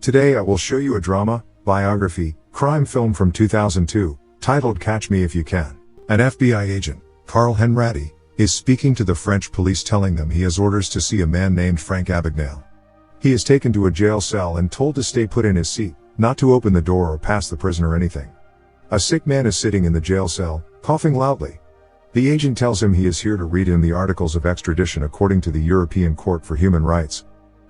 Today I will show you a drama, biography, crime film from 2002, titled Catch Me If You Can. An FBI agent, Carl Henratty, is speaking to the French police telling them he has orders to see a man named Frank Abagnale. He is taken to a jail cell and told to stay put in his seat, not to open the door or pass the prisoner anything. A sick man is sitting in the jail cell, coughing loudly. The agent tells him he is here to read him the articles of extradition according to the European Court for Human Rights.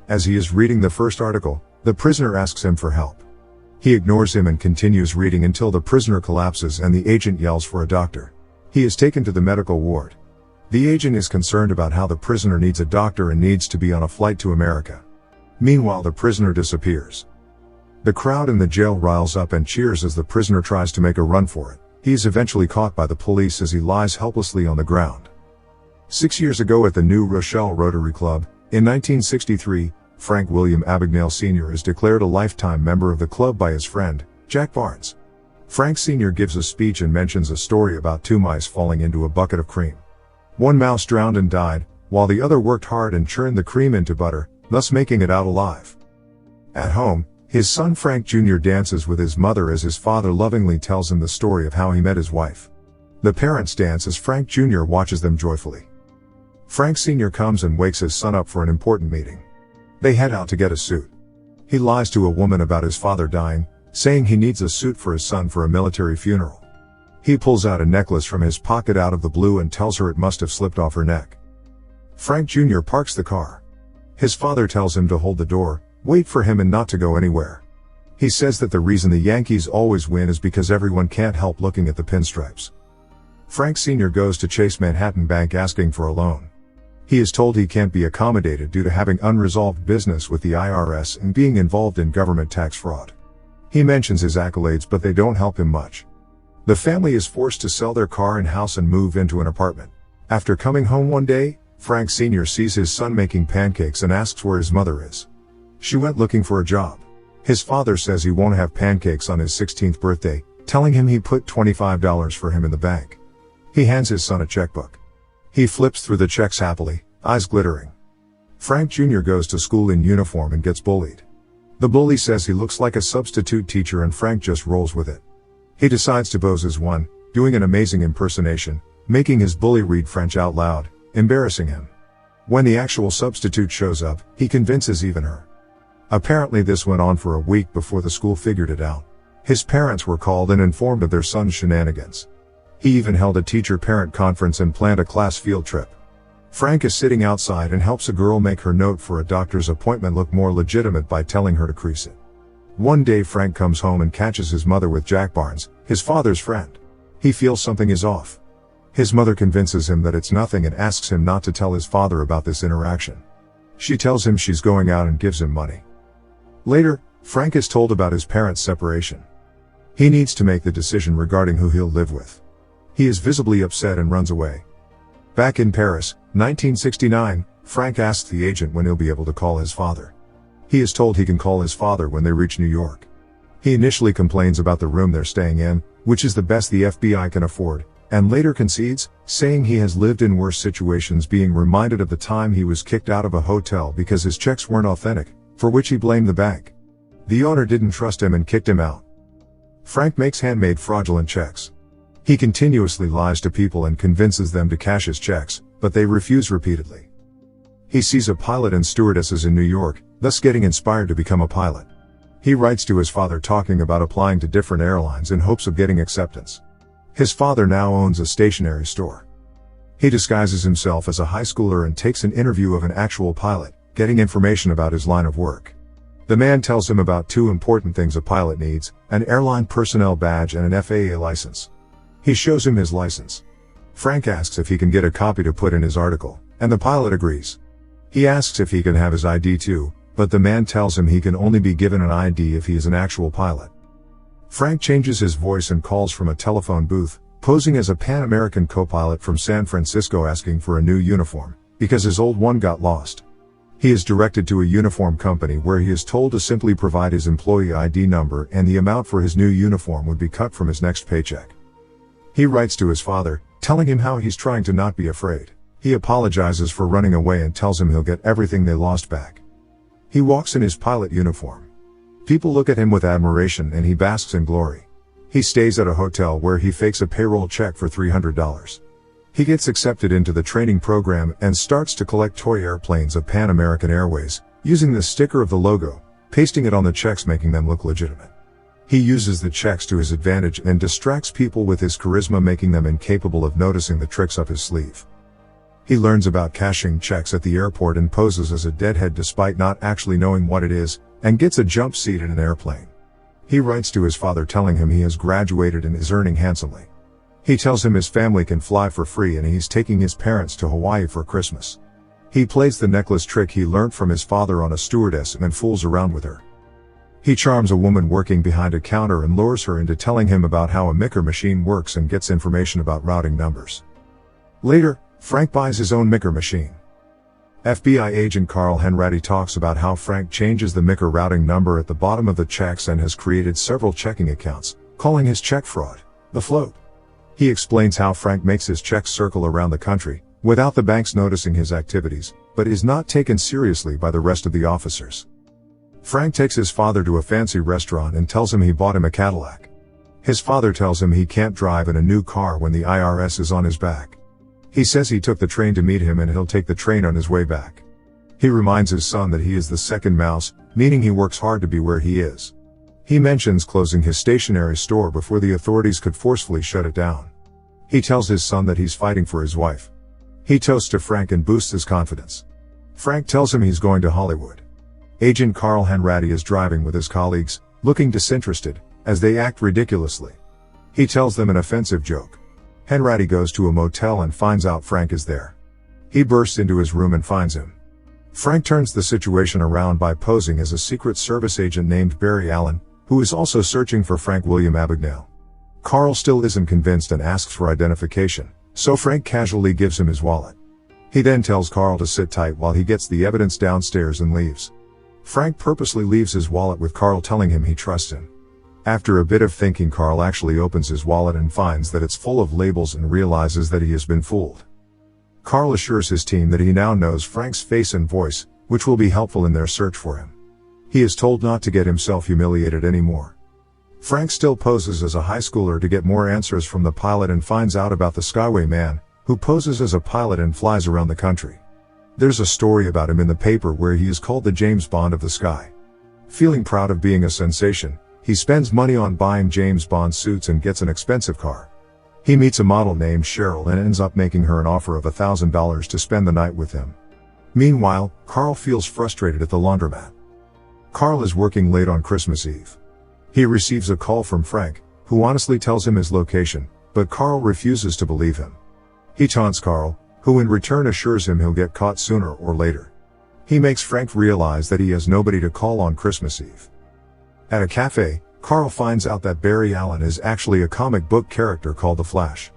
As he is reading the first article, the prisoner asks him for help. He ignores him and continues reading until the prisoner collapses and the agent yells for a doctor. He is taken to the medical ward. The agent is concerned about how the prisoner needs a doctor and needs to be on a flight to America. Meanwhile, the prisoner disappears. The crowd in the jail riles up and cheers as the prisoner tries to make a run for it. He is eventually caught by the police as he lies helplessly on the ground. 6 years ago at the New Rochelle Rotary Club, in 1963, Frank William Abagnale Sr. is declared a lifetime member of the club by his friend, Jack Barnes. Frank Sr. gives a speech and mentions a story about 2 mice falling into a bucket of cream. 1 mouse drowned and died, while the other worked hard and churned the cream into butter, thus making it out alive. At home, his son Frank Jr. dances with his mother as his father lovingly tells him the story of how he met his wife. The parents dance as Frank Jr. watches them joyfully. Frank Sr. comes and wakes his son up for an important meeting. They head out to get a suit. He lies to a woman about his father dying, saying he needs a suit for his son for a military funeral. He pulls out a necklace from his pocket out of the blue and tells her it must have slipped off her neck. Frank Jr. parks the car. His father tells him to hold the door, wait for him and not to go anywhere. He says that the reason the Yankees always win is because everyone can't help looking at the pinstripes. Frank Sr. goes to Chase Manhattan Bank asking for a loan. He is told he can't be accommodated due to having unresolved business with the IRS and being involved in government tax fraud. He mentions his accolades, but they don't help him much. The family is forced to sell their car and house and move into an apartment. After coming home one day, Frank Sr. sees his son making pancakes and asks where his mother is. She went looking for a job. His father says he won't have pancakes on his 16th birthday, telling him he put $25 for him in the bank. He hands his son a checkbook. He flips through the checks happily, eyes glittering. Frank Jr. goes to school in uniform and gets bullied. The bully says he looks like a substitute teacher and Frank just rolls with it. He decides to pose as one, doing an amazing impersonation, making his bully read French out loud, embarrassing him. When the actual substitute shows up, he convinces even her. Apparently this went on for a week before the school figured it out. His parents were called and informed of their son's shenanigans. He even held a teacher-parent conference and planned a class field trip. Frank is sitting outside and helps a girl make her note for a doctor's appointment look more legitimate by telling her to crease it. One day Frank comes home and catches his mother with Jack Barnes, his father's friend. He feels something is off. His mother convinces him that it's nothing and asks him not to tell his father about this interaction. She tells him she's going out and gives him money. Later, Frank is told about his parents' separation. He needs to make the decision regarding who he'll live with. He is visibly upset and runs away. Back in Paris, 1969, Frank asks the agent when he'll be able to call his father. He is told he can call his father when they reach New York. He initially complains about the room they're staying in, which is the best the FBI can afford, and later concedes, saying he has lived in worse situations, being reminded of the time he was kicked out of a hotel because his checks weren't authentic, for which he blamed the bank. The owner didn't trust him and kicked him out. Frank makes handmade fraudulent checks. He continuously lies to people and convinces them to cash his checks, but they refuse repeatedly. He sees a pilot and stewardesses in New York, thus getting inspired to become a pilot. He writes to his father talking about applying to different airlines in hopes of getting acceptance. His father now owns a stationery store. He disguises himself as a high schooler and takes an interview of an actual pilot, getting information about his line of work. The man tells him about 2 important things a pilot needs: an airline personnel badge and an FAA license. He shows him his license. Frank asks if he can get a copy to put in his article, and the pilot agrees. He asks if he can have his ID too, but the man tells him he can only be given an ID if he is an actual pilot. Frank changes his voice and calls from a telephone booth, posing as a Pan American co-pilot from San Francisco asking for a new uniform, because his old one got lost. He is directed to a uniform company where he is told to simply provide his employee ID number and the amount for his new uniform would be cut from his next paycheck. He writes to his father, telling him how he's trying to not be afraid. He apologizes for running away and tells him he'll get everything they lost back. He walks in his pilot uniform. People look at him with admiration and he basks in glory. He stays at a hotel where he fakes a payroll check for $300. He gets accepted into the training program and starts to collect toy airplanes of Pan American Airways, using the sticker of the logo, pasting it on the checks, making them look legitimate. He uses the checks to his advantage and distracts people with his charisma, making them incapable of noticing the tricks up his sleeve. He learns about cashing checks at the airport and poses as a deadhead despite not actually knowing what it is, and gets a jump seat in an airplane. He writes to his father telling him he has graduated and is earning handsomely. He tells him his family can fly for free and he's taking his parents to Hawaii for Christmas. He plays the necklace trick he learned from his father on a stewardess and fools around with her. He charms a woman working behind a counter and lures her into telling him about how a Micker machine works and gets information about routing numbers. Later, Frank buys his own Micker machine. FBI agent Carl Henratty talks about how Frank changes the Micker routing number at the bottom of the checks and has created several checking accounts, calling his check fraud the float. He explains how Frank makes his checks circle around the country, without the banks noticing his activities, but is not taken seriously by the rest of the officers. Frank takes his father to a fancy restaurant and tells him he bought him a Cadillac. His father tells him he can't drive in a new car when the IRS is on his back. He says he took the train to meet him and he'll take the train on his way back. He reminds his son that he is the second mouse, meaning he works hard to be where he is. He mentions closing his stationery store before the authorities could forcefully shut it down. He tells his son that he's fighting for his wife. He toasts to Frank and boosts his confidence. Frank tells him he's going to Hollywood. Agent Carl Henratty is driving with his colleagues, looking disinterested, as they act ridiculously. He tells them an offensive joke. Henratty goes to a motel and finds out Frank is there. He bursts into his room and finds him. Frank turns the situation around by posing as a Secret Service agent named Barry Allen, who is also searching for Frank William Abagnale. Carl still isn't convinced and asks for identification, so Frank casually gives him his wallet. He then tells Carl to sit tight while he gets the evidence downstairs and leaves. Frank purposely leaves his wallet with Carl, telling him he trusts him. After a bit of thinking, Carl actually opens his wallet and finds that it's full of labels and realizes that he has been fooled. Carl assures his team that he now knows Frank's face and voice, which will be helpful in their search for him. He is told not to get himself humiliated anymore. Frank still poses as a high schooler to get more answers from the pilot and finds out about the Skyway Man, who poses as a pilot and flies around the country. There's a story about him in the paper where he is called the James Bond of the sky. Feeling proud of being a sensation, he spends money on buying James Bond suits and gets an expensive car. He meets a model named Cheryl and ends up making her an offer of $1,000 to spend the night with him. Meanwhile, Carl feels frustrated at the laundromat. Carl is working late on Christmas Eve. He receives a call from Frank, who honestly tells him his location, but Carl refuses to believe him. He taunts Carl, who in return assures him he'll get caught sooner or later. He makes Frank realize that he has nobody to call on Christmas Eve. At a cafe, Carl finds out that Barry Allen is actually a comic book character called the Flash.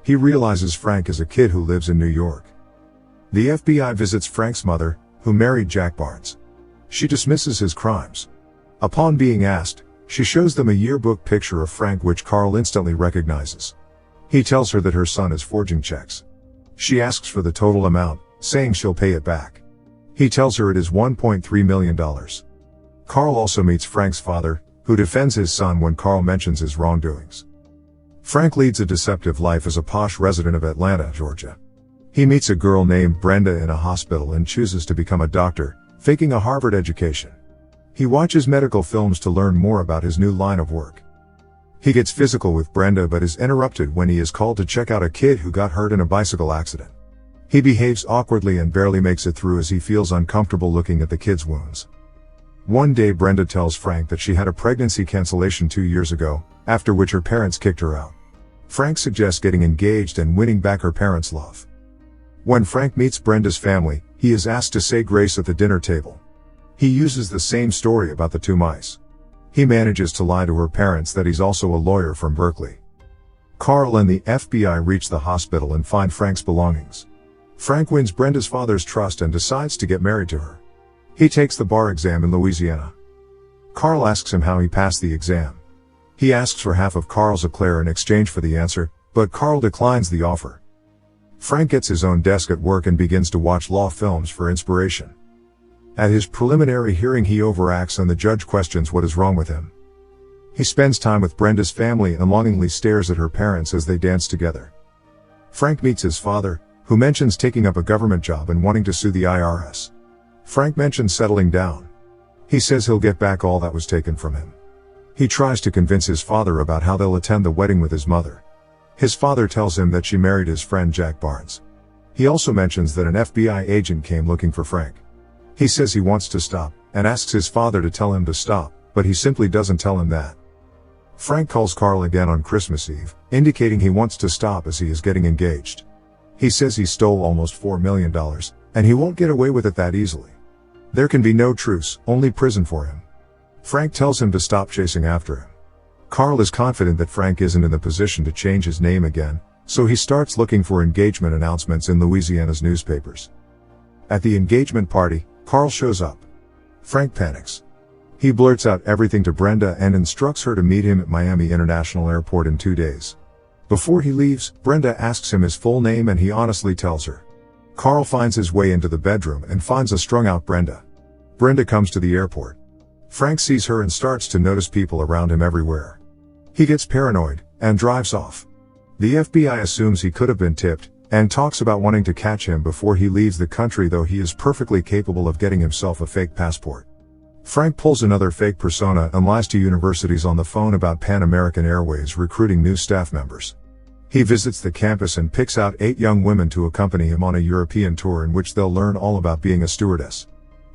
He realizes Frank is a kid who lives in New York. The FBI visits Frank's mother, who married Jack Barnes. She dismisses his crimes. Upon being asked, she shows them a yearbook picture of Frank, which Carl instantly recognizes. He tells her that her son is forging checks. She asks for the total amount, saying she'll pay it back. He tells her it is $1.3 million. Carl also meets Frank's father, who defends his son when Carl mentions his wrongdoings. Frank leads a deceptive life as a posh resident of Atlanta, Georgia. He meets a girl named Brenda in a hospital and chooses to become a doctor, faking a Harvard education. He watches medical films to learn more about his new line of work. He gets physical with Brenda but is interrupted when he is called to check out a kid who got hurt in a bicycle accident. He behaves awkwardly and barely makes it through as he feels uncomfortable looking at the kid's wounds. One day Brenda tells Frank that she had a pregnancy cancellation 2 years ago, after which her parents kicked her out. Frank suggests getting engaged and winning back her parents' love. When Frank meets Brenda's family, he is asked to say grace at the dinner table. He uses the same story about the two mice. He manages to lie to her parents that he's also a lawyer from Berkeley. Carl and the FBI reach the hospital and find Frank's belongings. Frank wins Brenda's father's trust and decides to get married to her. He takes the bar exam in Louisiana. Carl asks him how he passed the exam. He asks for half of Carl's eclair in exchange for the answer, but Carl declines the offer. Frank gets his own desk at work and begins to watch law films for inspiration. At his preliminary hearing he overacts and the judge questions what is wrong with him. He spends time with Brenda's family and longingly stares at her parents as they dance together. Frank meets his father, who mentions taking up a government job and wanting to sue the IRS. Frank mentions settling down. He says he'll get back all that was taken from him. He tries to convince his father about how they'll attend the wedding with his mother. His father tells him that she married his friend Jack Barnes. He also mentions that an FBI agent came looking for Frank. He says he wants to stop, and asks his father to tell him to stop, but he simply doesn't tell him that. Frank calls Carl again on Christmas Eve, indicating he wants to stop as he is getting engaged. He says he stole almost $4 million, and he won't get away with it that easily. There can be no truce, only prison for him. Frank tells him to stop chasing after him. Carl is confident that Frank isn't in the position to change his name again, so he starts looking for engagement announcements in Louisiana's newspapers. At the engagement party, Carl shows up. Frank panics. He blurts out everything to Brenda and instructs her to meet him at Miami International Airport in 2 days. Before he leaves, Brenda asks him his full name and he honestly tells her. Carl finds his way into the bedroom and finds a strung-out Brenda. Brenda comes to the airport. Frank sees her and starts to notice people around him everywhere. He gets paranoid and drives off. The FBI assumes he could have been tipped and talks about wanting to catch him before he leaves the country, though he is perfectly capable of getting himself a fake passport. Frank pulls another fake persona and lies to universities on the phone about Pan American Airways recruiting new staff members. He visits the campus and picks out 8 young women to accompany him on a European tour in which they'll learn all about being a stewardess.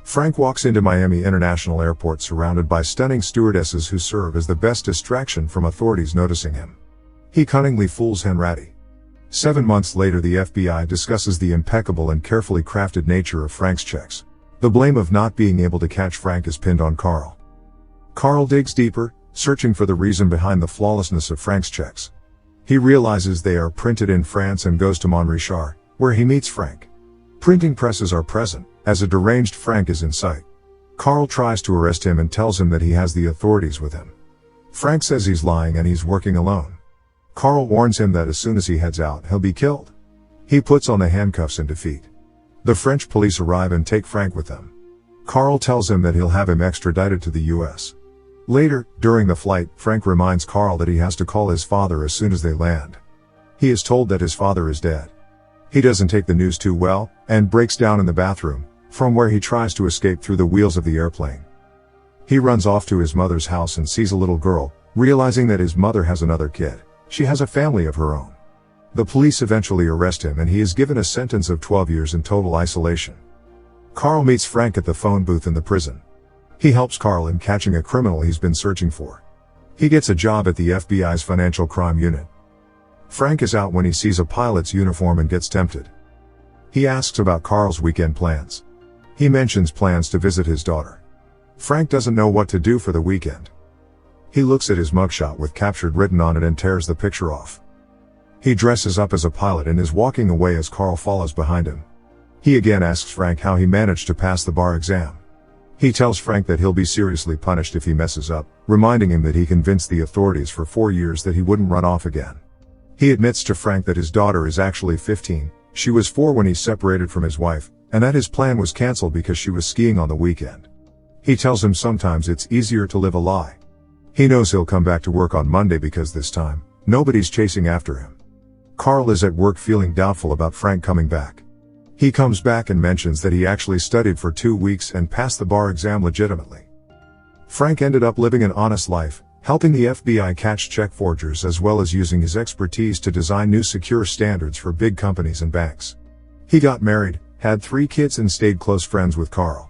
Frank walks into Miami International Airport surrounded by stunning stewardesses who serve as the best distraction from authorities noticing him. He cunningly fools Henratty. 7 months later the FBI discusses the impeccable and carefully crafted nature of Frank's checks. The blame of not being able to catch Frank is pinned on Carl. Carl digs deeper, searching for the reason behind the flawlessness of Frank's checks. He realizes they are printed in France and goes to Montrichard, where he meets Frank. Printing presses are present, as a deranged Frank is in sight. Carl tries to arrest him and tells him that he has the authorities with him. Frank says he's lying and he's working alone. Carl warns him that as soon as he heads out, he'll be killed. He puts on the handcuffs in defeat. The French police arrive and take Frank with them. Carl tells him that he'll have him extradited to the US. Later, during the flight, Frank reminds Carl that he has to call his father as soon as they land. He is told that his father is dead. He doesn't take the news too well, and breaks down in the bathroom, from where he tries to escape through the wheels of the airplane. He runs off to his mother's house and sees a little girl, realizing that his mother has another kid. She has a family of her own. The police eventually arrest him and he is given a sentence of 12 years in total isolation. Carl meets Frank at the phone booth in the prison. He helps Carl in catching a criminal he's been searching for. He gets a job at the FBI's financial crime unit. Frank is out when he sees a pilot's uniform and gets tempted. He asks about Carl's weekend plans. He mentions plans to visit his daughter. Frank doesn't know what to do for the weekend. He looks at his mugshot with captured written on it and tears the picture off. He dresses up as a pilot and is walking away as Carl follows behind him. He again asks Frank how he managed to pass the bar exam. He tells Frank that he'll be seriously punished if he messes up, reminding him that he convinced the authorities for 4 years that he wouldn't run off again. He admits to Frank that his daughter is actually 15, she was 4 when he separated from his wife, and that his plan was cancelled because she was skiing on the weekend. He tells him sometimes it's easier to live a lie. He knows he'll come back to work on Monday because this time, nobody's chasing after him. Carl is at work feeling doubtful about Frank coming back. He comes back and mentions that he actually studied for 2 weeks and passed the bar exam legitimately. Frank ended up living an honest life, helping the FBI catch check forgers as well as using his expertise to design new secure standards for big companies and banks. He got married, had 3 kids and stayed close friends with Carl.